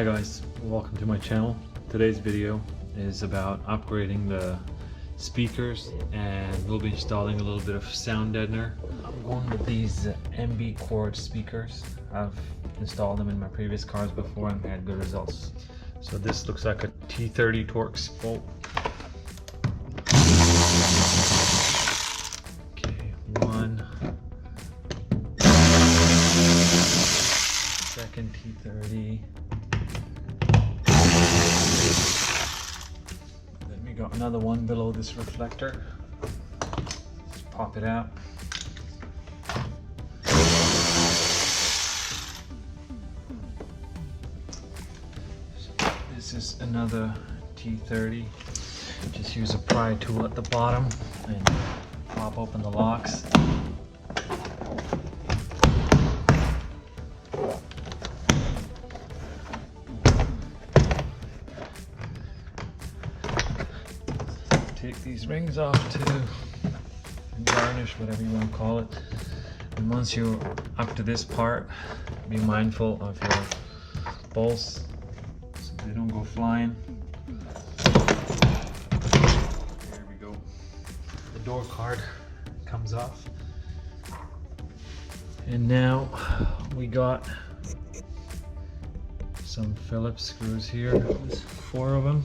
Hi guys, welcome to my channel. Today's video is about upgrading the speakers, and we'll be installing a little bit of sound deadener. I'm going with these MB Cord speakers. I've installed them in my previous cars before and had good results. So this looks like a T30 Torx bolt. Okay, one. Second T30. Then we got another one below this reflector. Let's pop it out. This is another T30. Just use a pry tool at the bottom and pop open the locks. Take these rings off to garnish, whatever you want to call it. And once you're up to this part, be mindful of your bolts so they don't go flying. There we go. The door card comes off. And now we got some Phillips screws here. There's 4 of them.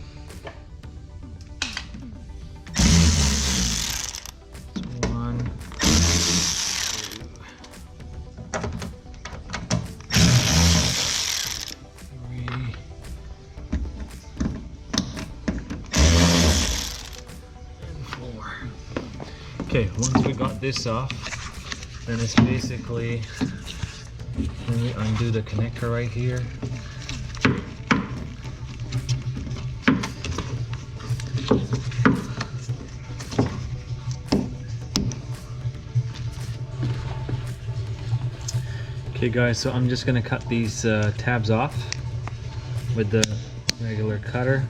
Okay, once we got this off, then it's basically, when we undo the connector right here, okay guys, so I'm just going to cut these tabs off with the regular cutter.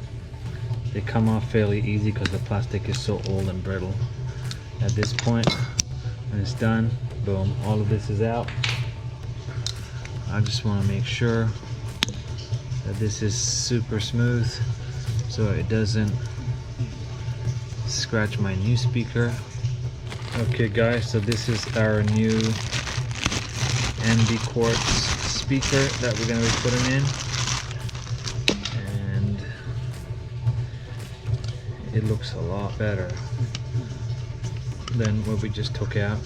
They come off fairly easy because the plastic is so old and brittle. At this point, when it's done, boom, all of this is out. I just want to make sure that this is super smooth so it doesn't scratch my new speaker. Okay guys, so this is our new MB Quartz speaker that we're going to be putting in, and it looks a lot better than what we just took out.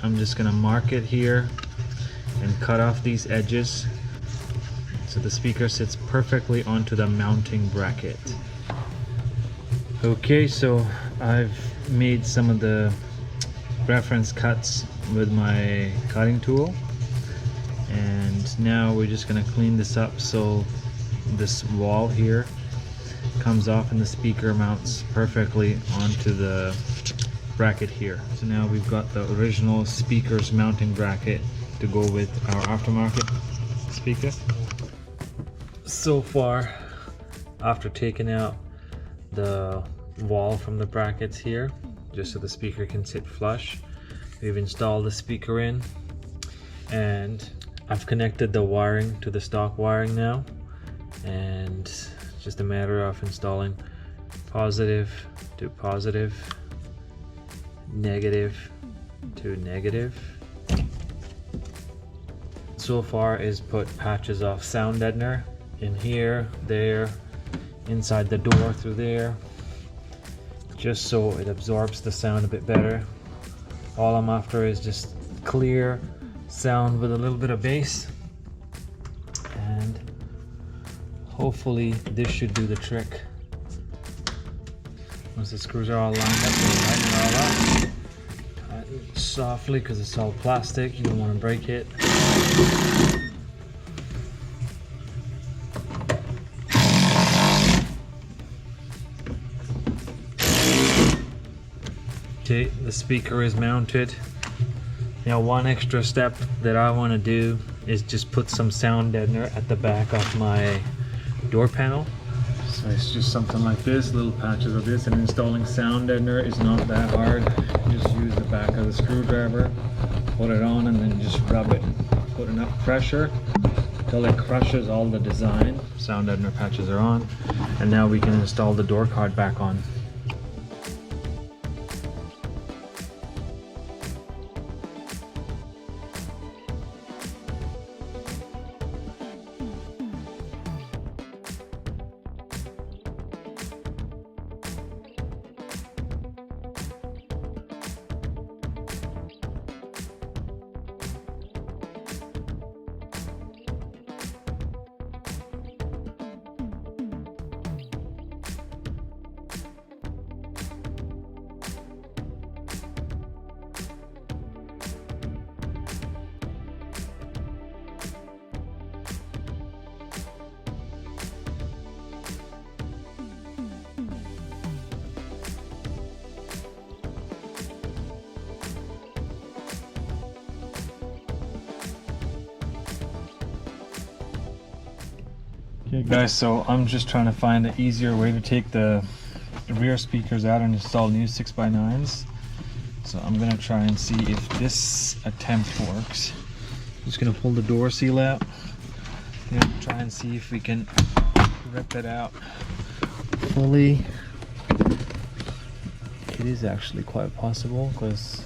I'm just gonna mark it here and cut off these edges so the speaker sits perfectly onto the mounting bracket. Okay, so I've made some of the reference cuts with my cutting tool, and now we're just gonna clean this up so this wall here comes off and the speaker mounts perfectly onto the bracket here. So now we've got the original speaker's mounting bracket to go with our aftermarket speaker. So far, after taking out the wall from the brackets here, just so the speaker can sit flush, we've installed the speaker in, and I've connected the wiring to the stock wiring now, and just a matter of installing positive to positive, negative to negative. So far is put patches of sound deadener in here, there, inside the door through there, just so it absorbs the sound a bit better. All I'm after is just clear sound with a little bit of bass, and hopefully this should do the trick. Once the screws are all lined up, we'll tighten it all up. Tighten it softly because it's all plastic, you don't want to break it. Okay, the speaker is mounted. Now one extra step that I want to do is just put some sound deadener at the back of my door panel. So it's just something like this, little patches of this, and installing sound deadener is not that hard. You just use the back of the screwdriver, put it on, and then just rub it. Put enough pressure till it crushes all the design. Sound deadener patches are on, and now we can install the door card back on. Okay guys, so I'm just trying to find an easier way to take the rear speakers out and install new 6x9s. So I'm gonna try and see if this attempt works. I'm just gonna pull the door seal out and try and see if we can rip it out fully. It is actually quite possible because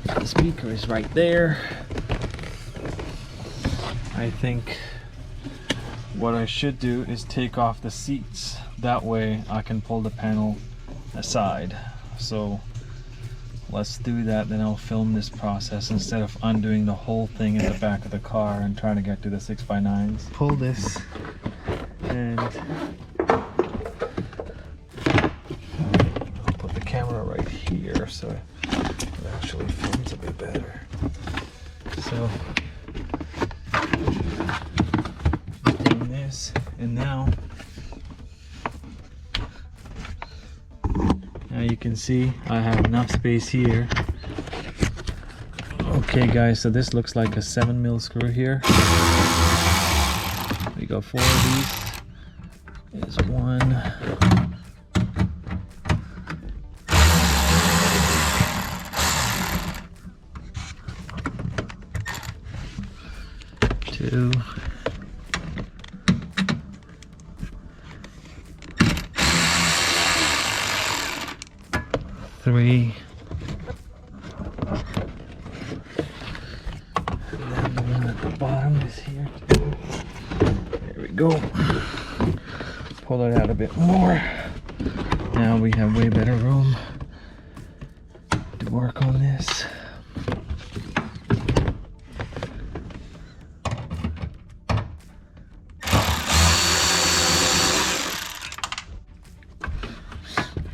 the speaker is right there. I think what I should do is take off the seats. That way I can pull the panel aside. So let's do that, then I'll film this process instead of undoing the whole thing in the back of the car and trying to get to the 6x9s. Pull this and I'll put the camera right here so it actually films a bit better. So and now you can see I have enough space here. Okay guys, so this looks like a 7mm screw here. We got 4 of these. There's 1, 2, 3, and then the one at the bottom is here too. There we go. Pull it out a bit more. Now we have way better room to work on this.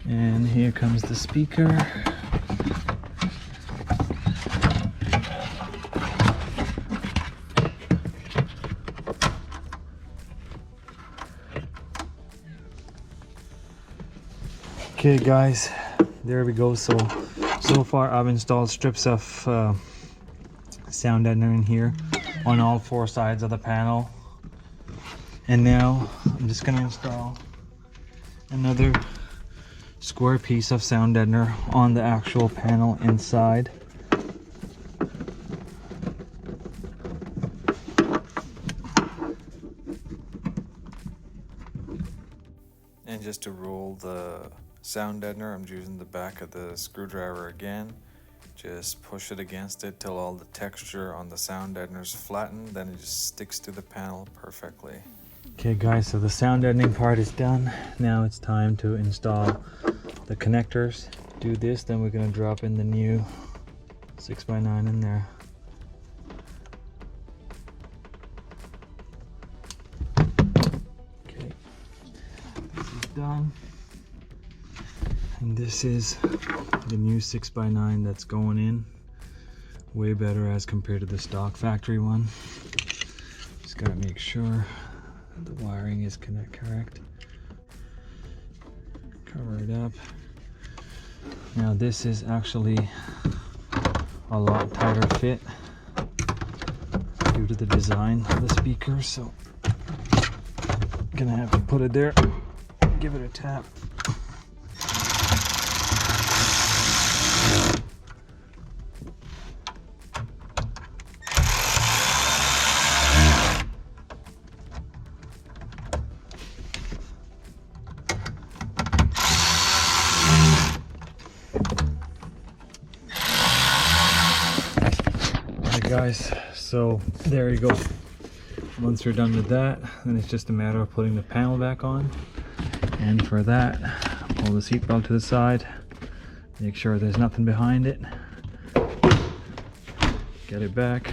And here comes the speaker. Okay guys, there we go. So far I've installed strips of sound deadener in here on all 4 sides of the panel. And now I'm just gonna install another square piece of sound deadener on the actual panel inside. And just to roll the sound deadener, I'm using the back of the screwdriver again. Just push it against it till all the texture on the sound deadener is flattened, then it just sticks to the panel perfectly. Okay guys, so the sound deadening part is done. Now it's time to install the connectors. Do this, then we're going to drop in the new 6x9 in there. Okay, this is done. And this is the new 6x9 that's going in. Way better as compared to the stock factory one. Just gotta make sure the wiring is correct. Cover it up. Now this is actually a lot tighter fit due to the design of the speaker, so gonna have to put it there, give it a tap. guys, so there you go. Once you're done with that, then it's just a matter of putting the panel back on. And for that, pull the seatbelt to the side, make sure there's nothing behind it, get it back,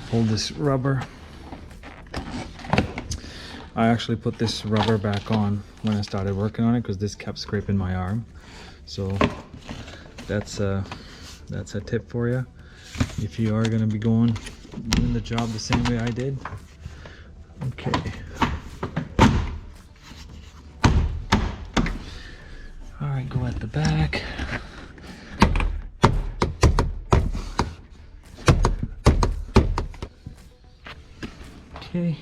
hold this rubber. I actually put this rubber back on when I started working on it because this kept scraping my arm. So that's a tip for you if you are going to be doing the job the same way I did. Okay. All right, go at the back. Okay.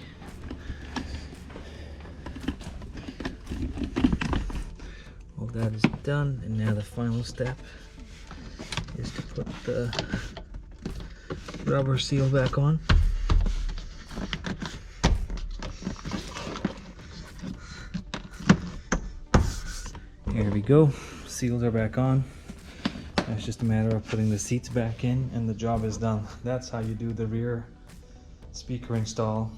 All that is done, and now the final step is to put the rubber seal back on. Here we go, seals are back on. It's just a matter of putting the seats back in and the job is done. That's how you do the rear speaker install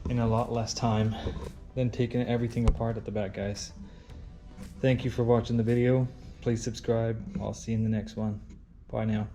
in a lot less time than taking everything apart at the back, guys. Thank you for watching the video. Please subscribe. I'll see you in the next one. Bye now.